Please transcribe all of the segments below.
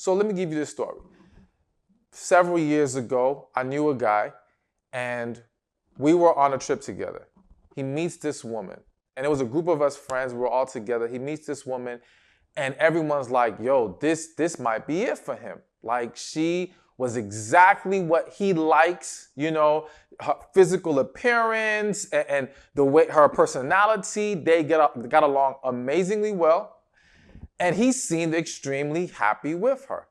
So let me give you this story. Several years ago, I knew a guy, and we were on a trip together. He meets this woman, and it was a group of us friends. We were all together. He meets this woman, and everyone's like, yo, this might be it for him. Like, she was exactly what he likes, you know, her physical appearance and the way her personality, they got along amazingly well. And he seemed extremely happy with her.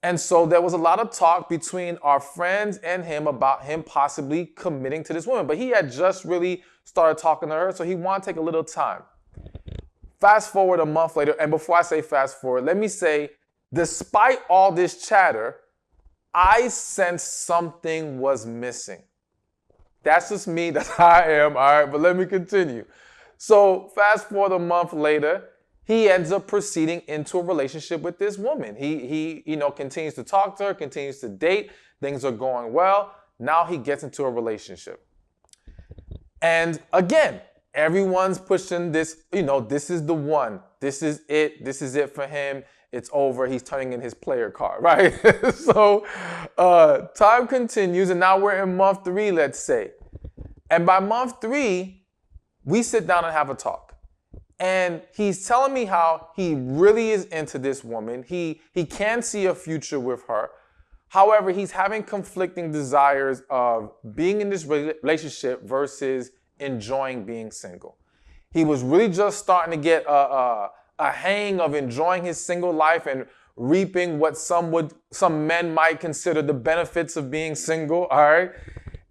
And so there was a lot of talk between our friends and him about him possibly committing to this woman. But he had just really started talking to her, so he wanted to take a little time. Fast forward a month later, and before I say fast forward, let me say, despite all this chatter, I sensed something was missing. That's just me, that's how I am, all right? But let me continue. So fast forward a month later, he ends up proceeding into a relationship with this woman. He continues to talk to her, continues to date. Things are going well. Now he gets into a relationship. And again, everyone's pushing this, this is the one. This is it. This is it for him. It's over. He's turning in his player card, right? So time continues, and now we're in month 3, let's say. And by month 3, we sit down and have a talk. And he's telling me how he really is into this woman. He can see a future with her. However, he's having conflicting desires of being in this relationship versus enjoying being single. He was really just starting to get a hang of enjoying his single life and reaping what some men might consider the benefits of being single, all right?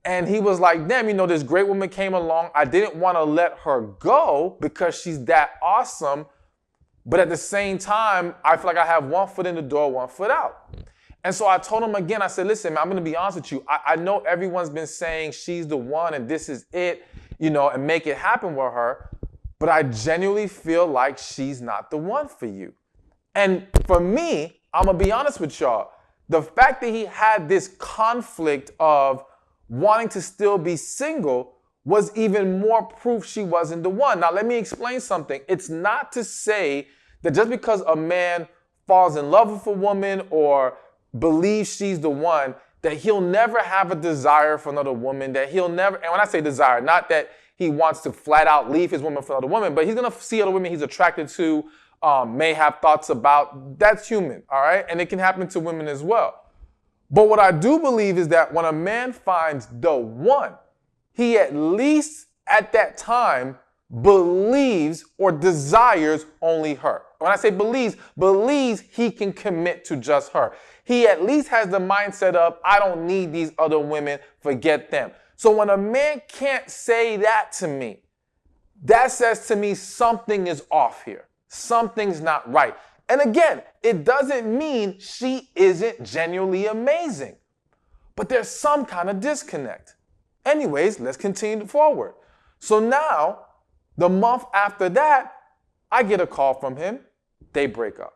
And he was like, damn, this great woman came along. I didn't want to let her go because she's that awesome. But at the same time, I feel like I have one foot in the door, one foot out. And so I told him again, I said, listen, man, I'm going to be honest with you. I know everyone's been saying she's the one and this is it, and make it happen with her. But I genuinely feel like she's not the one for you. And for me, I'm going to be honest with y'all. The fact that he had this conflict of wanting to still be single was even more proof she wasn't the one. Now, let me explain something. It's not to say that just because a man falls in love with a woman or believes she's the one, that he'll never have a desire for another woman, that he'll never, and when I say desire, not that he wants to flat out leave his woman for another woman, but he's going to see other women he's attracted to, may have thoughts about. That's human, all right? And it can happen to women as well. But what I do believe is that when a man finds the one, he at least at that time believes or desires only her. When I say believes he can commit to just her. He at least has the mindset of, I don't need these other women, forget them. So when a man can't say that to me, that says to me something is off here. Something's not right. And again, it doesn't mean she isn't genuinely amazing, but there's some kind of disconnect. Anyways, let's continue forward. So now, the month after that, I get a call from him. They break up.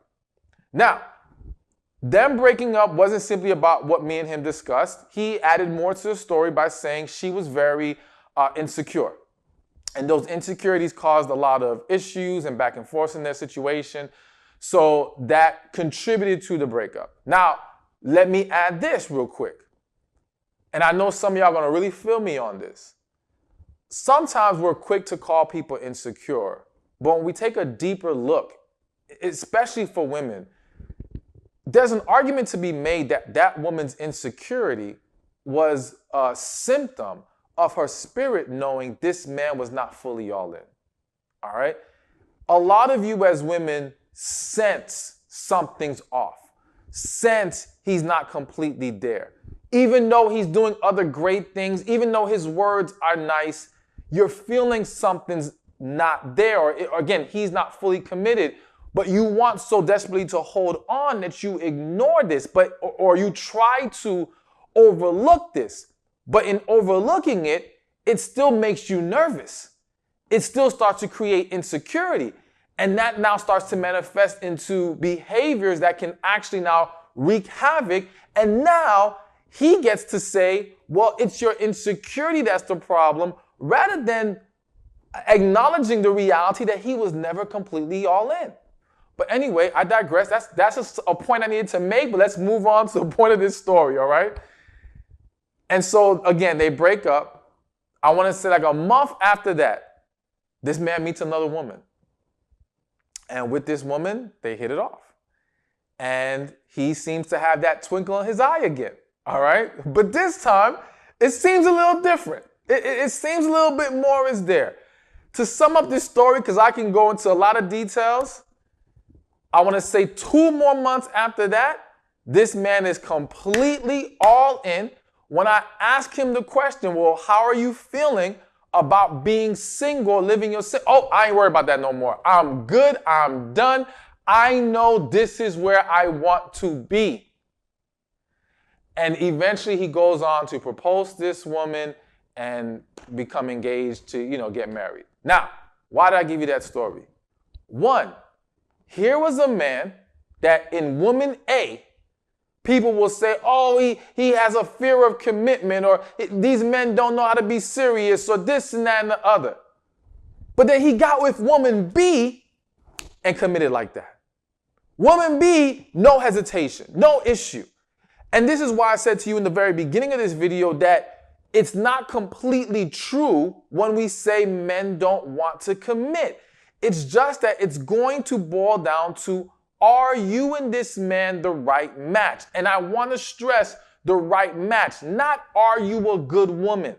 Now, them breaking up wasn't simply about what me and him discussed. He added more to the story by saying she was very insecure. And those insecurities caused a lot of issues and back and forth in their situation. So that contributed to the breakup. Now, let me add this real quick. And I know some of y'all are going to really feel me on this. Sometimes we're quick to call people insecure. But when we take a deeper look, especially for women, there's an argument to be made that that woman's insecurity was a symptom of her spirit knowing this man was not fully all in. All right? A lot of you as women sense something's off. Sense he's not completely there. Even though he's doing other great things, even though his words are nice, you're feeling something's not there. Or again, he's not fully committed, but you want so desperately to hold on that you ignore this, or you try to overlook this. But in overlooking it, it still makes you nervous. It still starts to create insecurity. And that now starts to manifest into behaviors that can actually now wreak havoc. And now he gets to say, well, it's your insecurity that's the problem, rather than acknowledging the reality that he was never completely all in. But anyway, I digress. That's just a point I needed to make, but let's move on to the point of this story, all right? And so, again, they break up. I want to say like a month after that, this man meets another woman. And with this woman, they hit it off. And he seems to have that twinkle in his eye again, all right? But this time, it seems a little different. It seems a little bit more is there. To sum up this story, because I can go into a lot of details, I want to say 2 more months after that, this man is completely all in. When I ask him the question, well, how are you feeling about being single, living your sin? Oh, I ain't worried about that no more. I'm good. I'm done. I know this is where I want to be. And eventually he goes on to propose to this woman and become engaged to, get married. Now, why did I give you that story? One, here was a man that in woman A, people will say, oh, he has a fear of commitment, or these men don't know how to be serious, or this and that and the other. But then he got with woman B and committed like that. Woman B, no hesitation, no issue. And this is why I said to you in the very beginning of this video that it's not completely true when we say men don't want to commit. It's just that it's going to boil down to, are you and this man the right match? And I want to stress the right match, not are you a good woman?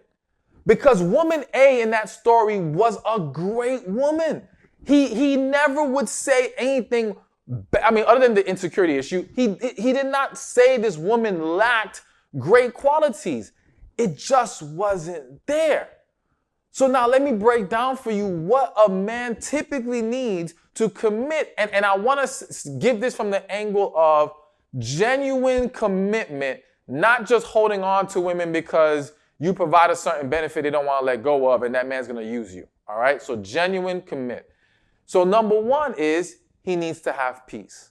Because woman A in that story was a great woman. He never would say anything, other than the insecurity issue, he did not say this woman lacked great qualities. It just wasn't there. So now let me break down for you what a man typically needs to commit. And I want to give this from the angle of genuine commitment, not just holding on to women because you provide a certain benefit they don't want to let go of and that man's going to use you. All right? So genuine commit. So number one is he needs to have peace.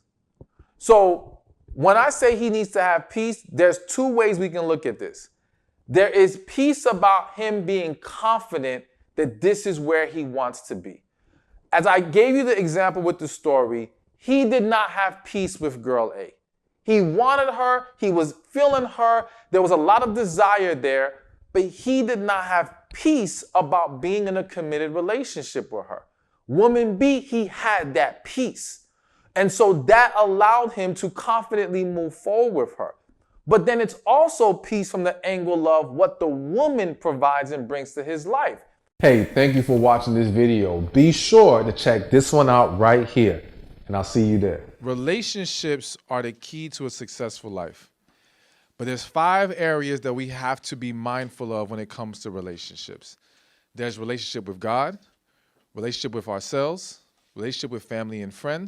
So when I say he needs to have peace, there's 2 ways we can look at this. There is peace about him being confident that this is where he wants to be. As I gave you the example with the story, he did not have peace with girl A. He wanted her, he was feeling her, there was a lot of desire there, but he did not have peace about being in a committed relationship with her. Woman B, he had that peace. And so that allowed him to confidently move forward with her. But then it's also peace from the angle of what the woman provides and brings to his life. Hey, thank you for watching this video. Be sure to check this one out right here, and I'll see you there. Relationships are the key to a successful life. But there's 5 areas that we have to be mindful of when it comes to relationships. There's relationship with God, relationship with ourselves, relationship with family and friends,